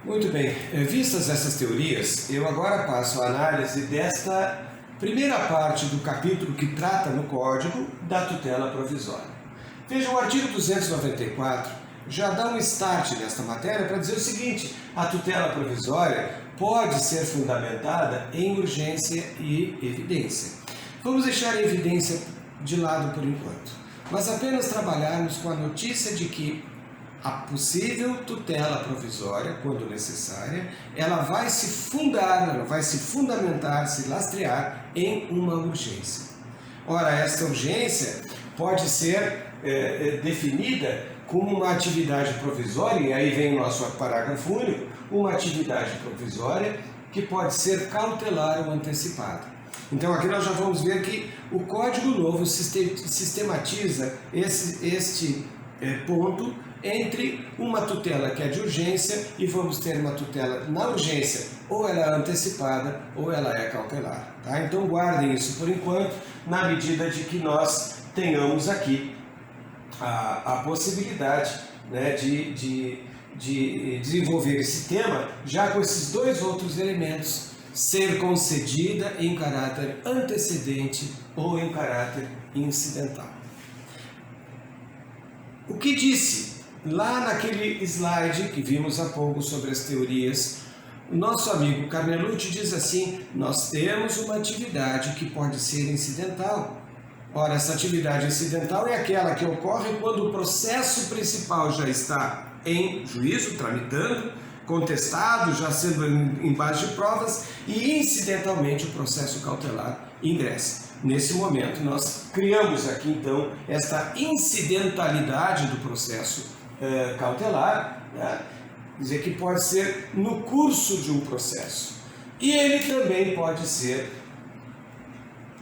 Muito bem, vistas essas teorias, eu agora passo a análise desta primeira parte do capítulo que trata no Código da tutela provisória. Veja, o artigo 294 já dá um start nesta matéria para dizer o seguinte: a tutela provisória pode ser fundamentada em urgência e evidência. Vamos deixar a evidência de lado por enquanto, mas apenas trabalharmos com a notícia de que a possível tutela provisória, quando necessária, ela vai se fundar, ela vai se fundamentar, se lastrear em uma urgência. Ora, esta urgência pode ser definida como uma atividade provisória, e aí vem o nosso parágrafo único, uma atividade provisória que pode ser cautelar ou antecipada. Então aqui nós já vamos ver que o Código Novo sistematiza este ponto entre uma tutela que é de urgência e vamos ter uma tutela na urgência, ou ela é antecipada ou ela é cautelar. Tá? Então guardem isso por enquanto, na medida de que nós tenhamos aqui a possibilidade, né, de desenvolver esse tema já com esses dois outros elementos: ser concedida em caráter antecedente ou em caráter incidental. O que disse lá naquele slide que vimos há pouco sobre as teorias, o nosso amigo Carnelucci diz assim: nós temos uma atividade que pode ser incidental. Ora, essa atividade incidental é aquela que ocorre quando o processo principal já está em juízo, tramitando, contestado, já sendo em base de provas, e incidentalmente o processo cautelar ingressa. Nesse momento nós criamos aqui então esta incidentalidade do processo cautelar, né? Quer dizer que pode ser no curso de um processo, e ele também pode ser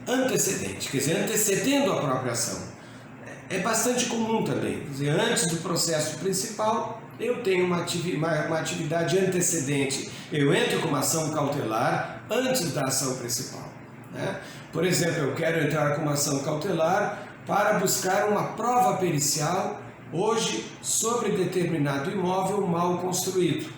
antecedente, quer dizer, antecedendo a própria ação. É bastante comum também, quer dizer, antes do processo principal eu tenho uma atividade antecedente, eu entro com uma ação cautelar antes da ação principal, né? Por exemplo, eu quero entrar com uma ação cautelar para buscar uma prova pericial hoje sobre determinado imóvel mal construído.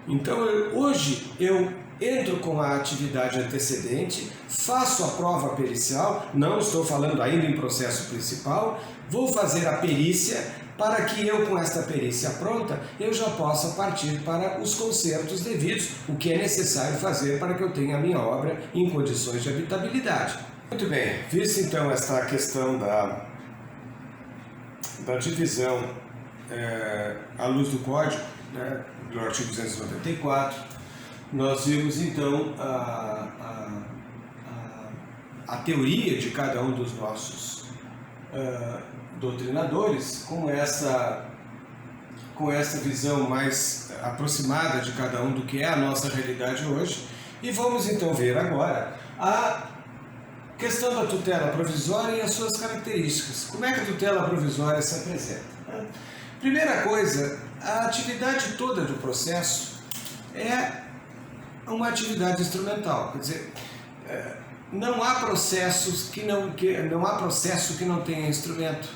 Então hoje eu entro com a atividade antecedente, faço a prova pericial, não estou falando ainda em processo principal, vou fazer a perícia para que eu, com esta perícia pronta, eu já possa partir para os consertos devidos, o que é necessário fazer para que eu tenha a minha obra em condições de habitabilidade. Muito bem, vista então esta questão da divisão à luz do Código, né, do artigo 294, nós vimos então a teoria de cada um dos nossos doutrinadores com essa visão mais aproximada de cada um do que é a nossa realidade hoje, e vamos então ver agora a questão da tutela provisória e as suas características. Como é que a tutela provisória se apresenta? Primeira coisa, a atividade toda do processo é uma atividade instrumental, quer dizer, não há processo que não tenha instrumento,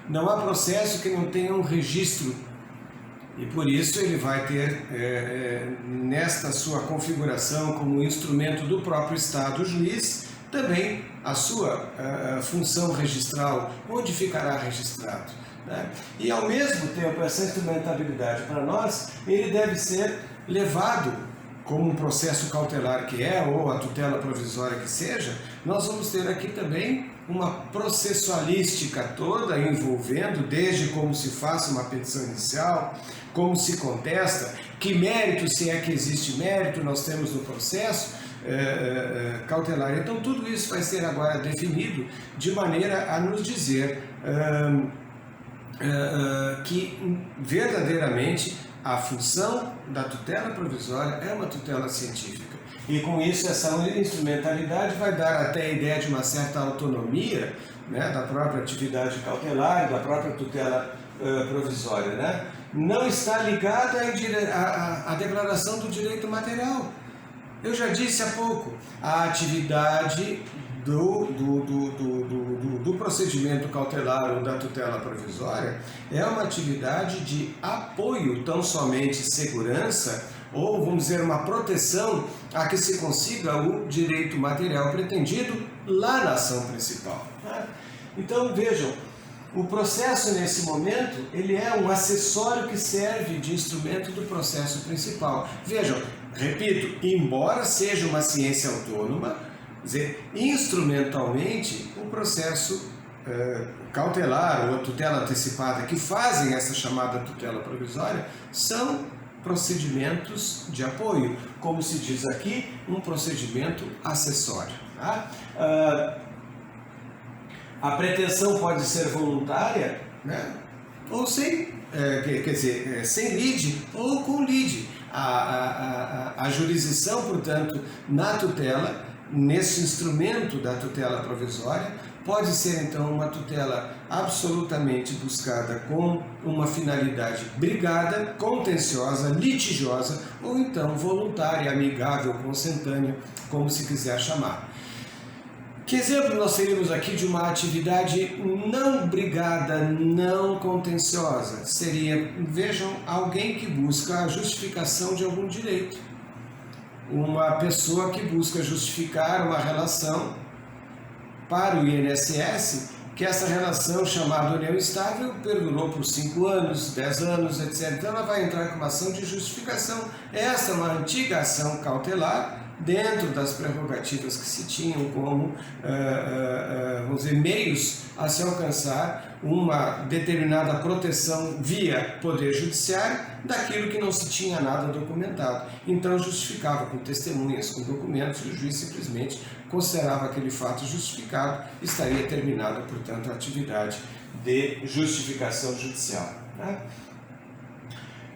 não há processo que não tenha um registro, e por isso ele vai ter nesta sua configuração como instrumento do próprio Estado, o juiz, também a sua função registral, onde ficará registrado, né? E ao mesmo tempo essa instrumentabilidade para nós, ele deve ser levado como um processo cautelar que é, ou a tutela provisória que seja. Nós vamos ter aqui também uma processualística toda envolvendo desde como se faça uma petição inicial, como se contesta, que mérito, se é que existe mérito, nós temos no processo cautelar. Então tudo isso vai ser agora definido de maneira a nos dizer que verdadeiramente a função da tutela provisória é uma tutela científica. E com isso essa instrumentalidade vai dar até a ideia de uma certa autonomia, né, da própria atividade cautelar e da própria tutela provisória, né? Não está ligada à declaração do direito material. Eu já disse há pouco, a atividade do procedimento cautelar ou da tutela provisória é uma atividade de apoio, tão somente segurança, ou vamos dizer, uma proteção a que se consiga o direito material pretendido lá na ação principal. Então vejam, o processo nesse momento, ele é um acessório que serve de instrumento do processo principal. Vejam, repito, embora seja uma ciência autônoma, quer dizer, instrumentalmente o processo cautelar ou a tutela antecipada que fazem essa chamada tutela provisória são procedimentos de apoio, como se diz aqui, um procedimento acessório. Tá? A pretensão pode ser voluntária, né? Ou sem, quer dizer, sem lide ou com lide. A jurisdição, portanto, na tutela, nesse instrumento da tutela provisória, pode ser então uma tutela absolutamente buscada com uma finalidade brigada, contenciosa, litigiosa, ou então voluntária, amigável, consentânea, como se quiser chamar. Que exemplo nós teríamos aqui de uma atividade não brigada, não contenciosa? Seria, vejam, alguém que busca a justificação de algum direito. Uma pessoa que busca justificar uma relação para o INSS, que essa relação chamada união estável perdurou por 5 anos, 10 anos, etc. Então ela vai entrar com uma ação de justificação. Essa é uma antiga ação cautelar, dentro das prerrogativas que se tinham como, vamos dizer, meios a se alcançar uma determinada proteção via Poder Judiciário daquilo que não se tinha nada documentado. Então justificava com testemunhas, com documentos, e o juiz simplesmente considerava aquele fato justificado, estaria terminada, portanto, a atividade de justificação judicial. Né?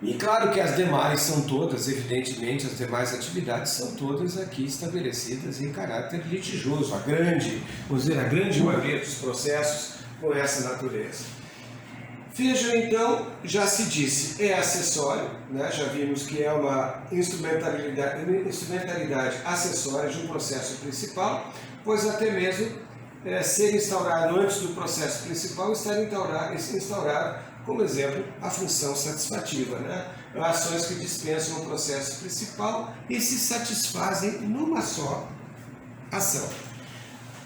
E claro que as demais são todas, evidentemente, as demais atividades são todas aqui estabelecidas em caráter litigioso, a grande maioria dos processos com essa natureza. Vejam então, já se disse, é acessório, né? Já vimos que é uma instrumentalidade acessória de um processo principal, pois até mesmo ser instaurado antes do processo principal, estar instaurado como exemplo, a função satisfativa, né? Ações que dispensam o processo principal e se satisfazem numa só ação.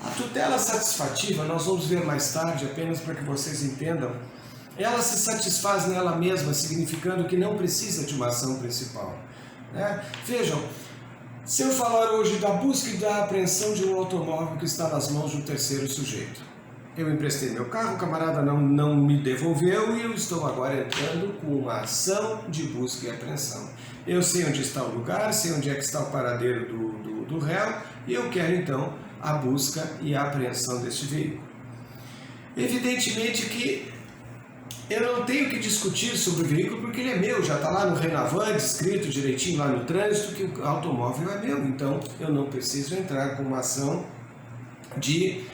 A tutela satisfativa, nós vamos ver mais tarde, apenas para que vocês entendam, ela se satisfaz nela mesma, significando que não precisa de uma ação principal. Né? Vejam, se eu falar hoje da busca e da apreensão de um automóvel que está nas mãos de um terceiro sujeito, eu emprestei meu carro, o camarada não me devolveu e eu estou agora entrando com uma ação de busca e apreensão. Eu sei onde está o lugar, sei onde é que está o paradeiro do réu e eu quero então a busca e a apreensão deste veículo. Evidentemente que eu não tenho que discutir sobre o veículo porque ele é meu, já está lá no Renavan, escrito direitinho lá no trânsito que o automóvel é meu, então eu não preciso entrar com uma ação de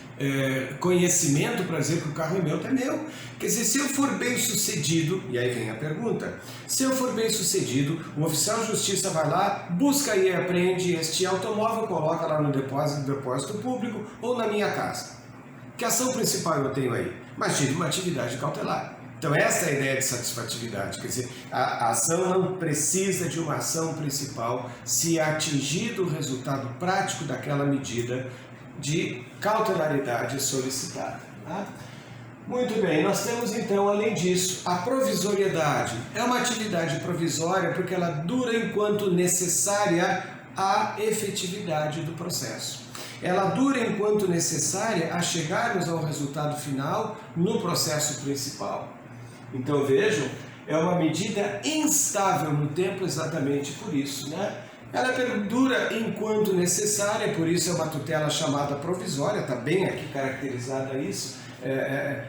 conhecimento para dizer que o carro é meu, é meu. Quer dizer, se eu for bem sucedido, e aí vem a pergunta, se eu for bem sucedido, o oficial de justiça vai lá, busca e apreende este automóvel, coloca lá no depósito público ou na minha casa. Que ação principal eu tenho aí? Mas tive uma atividade cautelar. Então essa é a ideia de satisfatividade, quer dizer, a ação não precisa de uma ação principal se atingido o resultado prático daquela medida de cautelaridade solicitada. Tá? Muito bem, nós temos então, além disso, a provisoriedade. É uma atividade provisória porque ela dura enquanto necessária à efetividade do processo. Ela dura enquanto necessária a chegarmos ao resultado final no processo principal. Então vejam, é uma medida instável no tempo exatamente por isso, né? Ela perdura enquanto necessária, por isso é uma tutela chamada provisória, está bem aqui caracterizada isso,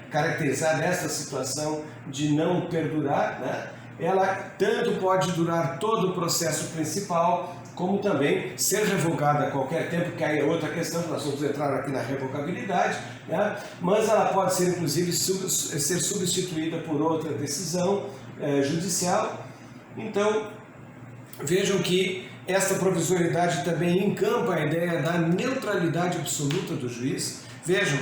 caracterizada essa situação de não perdurar, né? Ela tanto pode durar todo o processo principal, como também ser revogada a qualquer tempo, que aí é outra questão, nós vamos entrar aqui na revogabilidade, né? Mas ela pode ser inclusive ser substituída por outra decisão judicial. Então, vejam que esta provisoriedade também encampa a ideia da neutralidade absoluta do juiz. Vejam,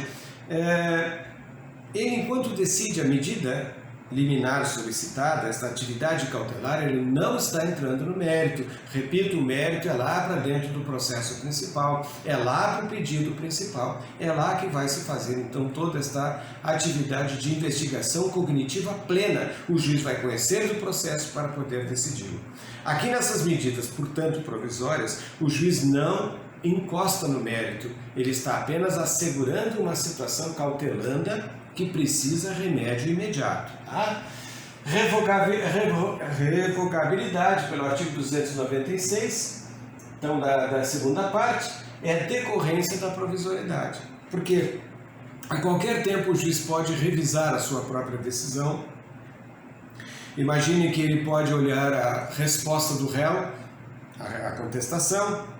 ele, enquanto decide a medida liminar solicitada, esta atividade cautelar, ele não está entrando no mérito. Repito, o mérito é lá para dentro do processo principal, é lá para o pedido principal, é lá que vai se fazer então toda esta atividade de investigação cognitiva plena. O juiz vai conhecer do processo para poder decidi-lo. Aqui nessas medidas, portanto, provisórias, o juiz não encosta no mérito, ele está apenas assegurando uma situação cautelanda que precisa remédio imediato. Tá? Revogabilidade pelo artigo 296, então da segunda parte, é decorrência da provisoriedade. Porque a qualquer tempo o juiz pode revisar a sua própria decisão. Imagine que ele pode olhar a resposta do réu, a contestação,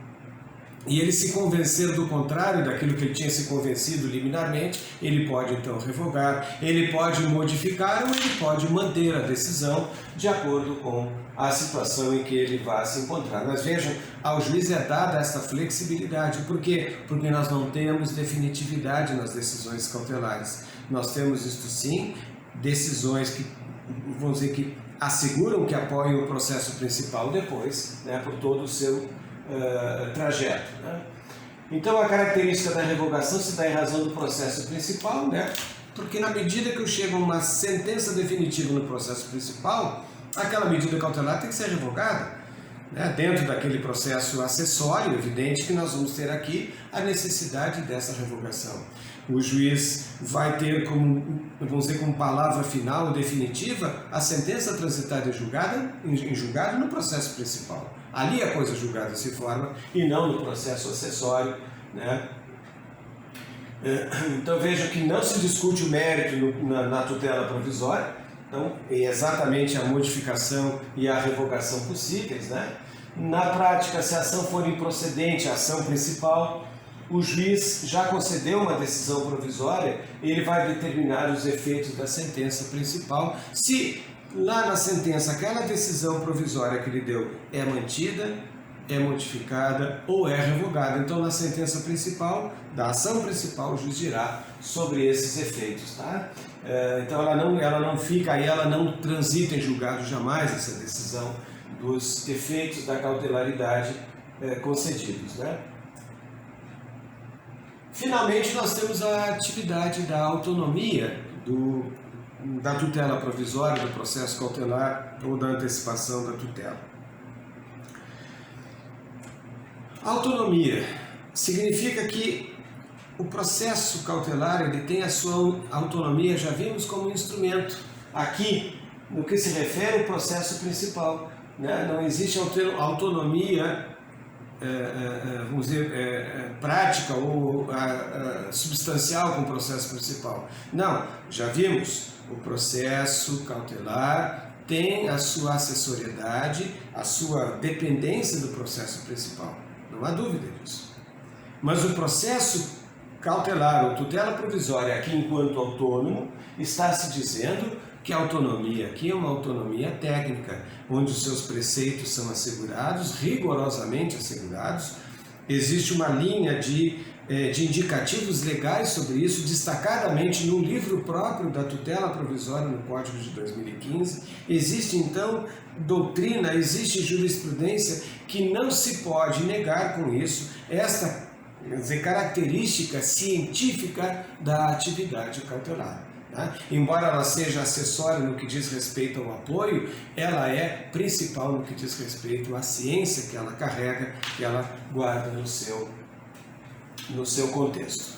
e ele se convencer do contrário daquilo que ele tinha se convencido liminarmente, ele pode então revogar, ele pode modificar ou ele pode manter a decisão de acordo com a situação em que ele vai se encontrar. Mas vejam, ao juiz é dada essa flexibilidade. Por quê? Porque nós não temos definitividade nas decisões cautelares. Nós temos, isto sim, decisões que, vamos dizer, que asseguram que apoiam o processo principal depois, né, por todo o seu trajeto. Né? Então a característica da revogação se dá em razão do processo principal, né? Porque na medida que eu chego a uma sentença definitiva no processo principal, aquela medida cautelar tem que ser revogada, né? Dentro daquele processo acessório, evidente que nós vamos ter aqui a necessidade dessa revogação. O juiz vai ter como, vamos dizer, como palavra final ou definitiva a sentença transitada em julgado no processo principal. Ali a coisa julgada se forma e não no processo acessório, né? Então vejam que não se discute o mérito na tutela provisória, então é exatamente a modificação e a revogação possíveis, né? Na prática, se a ação for improcedente, a ação principal, o juiz já concedeu uma decisão provisória, ele vai determinar os efeitos da sentença principal. Se lá na sentença aquela decisão provisória que ele deu é mantida, é modificada ou é revogada, então na sentença principal, da ação principal, o juiz dirá sobre esses efeitos. Tá? Então ela não fica aí, ela não transita em julgado jamais essa decisão dos efeitos da cautelaridade concedidos. Né? Finalmente, nós temos a atividade da autonomia da tutela provisória, do processo cautelar ou da antecipação da tutela. Autonomia significa que o processo cautelar ele tem a sua autonomia, já vimos, como instrumento. Aqui, no que se refere ao processo principal, né? Não existe autonomia vamos dizer, prática ou substancial com o processo principal. Não, já vimos, o processo cautelar tem a sua acessoriedade, a sua dependência do processo principal, não há dúvida disso. Mas o processo cautelar ou tutela provisória aqui enquanto autônomo está se dizendo que a autonomia aqui é uma autonomia técnica, onde os seus preceitos são assegurados, rigorosamente assegurados. Existe uma linha de indicativos legais sobre isso, destacadamente no livro próprio da tutela provisória no Código de 2015. Existe então doutrina, existe jurisprudência que não se pode negar com isso esta, quer dizer, característica científica da atividade cautelar. Tá? Embora ela seja acessória no que diz respeito ao apoio, ela é principal no que diz respeito à ciência que ela carrega, que ela guarda no seu contexto.